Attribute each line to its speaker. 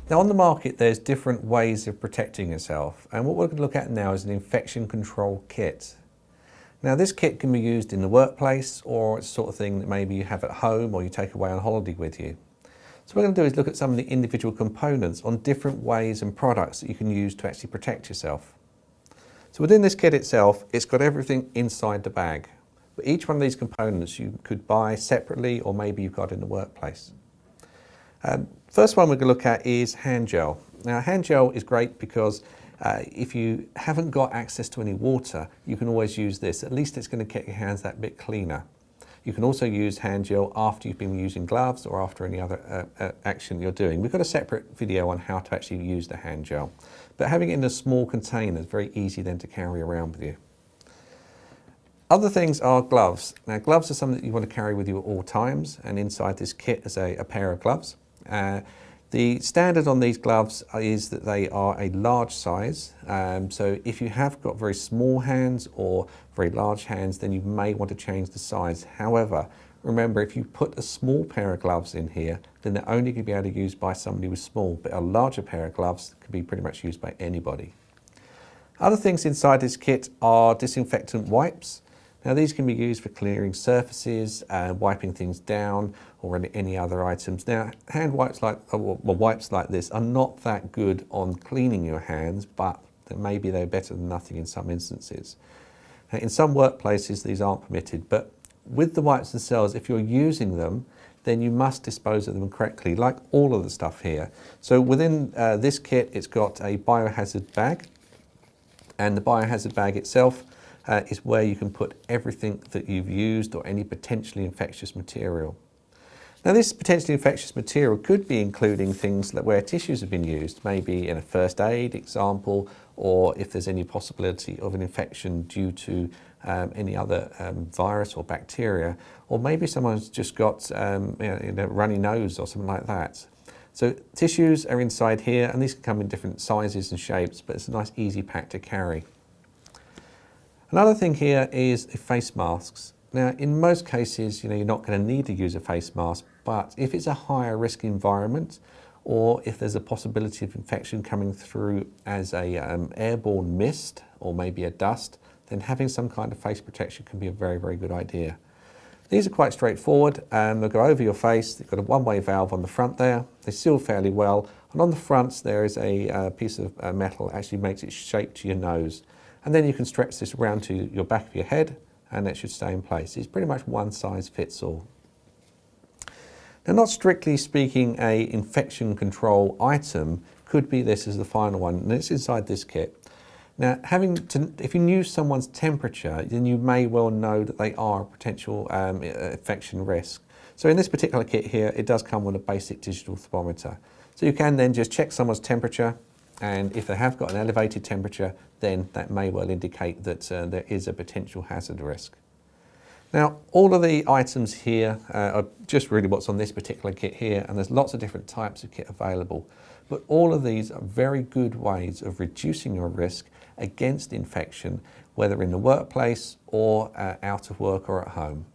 Speaker 1: Now on the market there's different ways of protecting yourself, and what we're going to look at now is an infection control kit. Now this kit can be used in the workplace, or it's the sort of thing that maybe you have at home or you take away on holiday with you. So what we're going to do is look at some of the individual components on different ways and products that you can use to actually protect yourself. So within this kit itself, it's got everything inside the bag. But each one of these components you could buy separately, or maybe you've got in the workplace. First one we're going to look at is hand gel. Now hand gel is great because if you haven't got access to any water, you can always use this. At least it's going to get your hands that bit cleaner. You can also use hand gel after you've been using gloves or after any other action you're doing. We've got a separate video on how to actually use the hand gel. But having it in a small container is very easy then to carry around with you. Other things are gloves. Now gloves are something that you want to carry with you at all times, and inside this kit is a pair of gloves. The standard on these gloves is that they are a large size, so if you have got very small hands or very large hands, then you may want to change the size. However, remember, if you put a small pair of gloves in here, then they're only going to be able to be used by somebody who's small, but a larger pair of gloves can be pretty much used by anybody. Other things inside this kit are disinfectant wipes. Now these can be used for clearing surfaces, wiping things down, or any other items. Now hand wipes wipes like this are not that good on cleaning your hands, but maybe they're better than nothing in some instances. Now, in some workplaces these aren't permitted, but with the wipes themselves, if you're using them, then you must dispose of them correctly, like all of the stuff here. So within this kit, it's got a biohazard bag, and the biohazard bag itself is where you can put everything that you've used or any potentially infectious material. Now this potentially infectious material could be including things like where tissues have been used, maybe in a first aid example, or if there's any possibility of an infection due to any other virus or bacteria, or maybe someone's just got a runny nose or something like that. So tissues are inside here, and these can come in different sizes and shapes, but it's a nice easy pack to carry. Another thing here is face masks. Now, in most cases, you're not going to need to use a face mask, but if it's a higher risk environment, or if there's a possibility of infection coming through as a airborne mist or maybe a dust, then having some kind of face protection can be a very, very good idea. These are quite straightforward. They'll go over your face. They've got a one-way valve on the front there. They seal fairly well. And on the fronts, there is a piece of metal that actually makes it shape to your nose. And then you can stretch this around to your back of your head, and it should stay in place. It's pretty much one size fits all. Now, not strictly speaking, a infection control item could be this as the final one, and it's inside this kit. Now, if you knew someone's temperature, then you may well know that they are a potential infection risk. So in this particular kit here, it does come with a basic digital thermometer. So you can then just check someone's temperature, and if they have got an elevated temperature, then that may well indicate that there is a potential hazard risk. Now, all of the items here are just really what's on this particular kit here, and there's lots of different types of kit available. But all of these are very good ways of reducing your risk against infection, whether in the workplace or out of work or at home.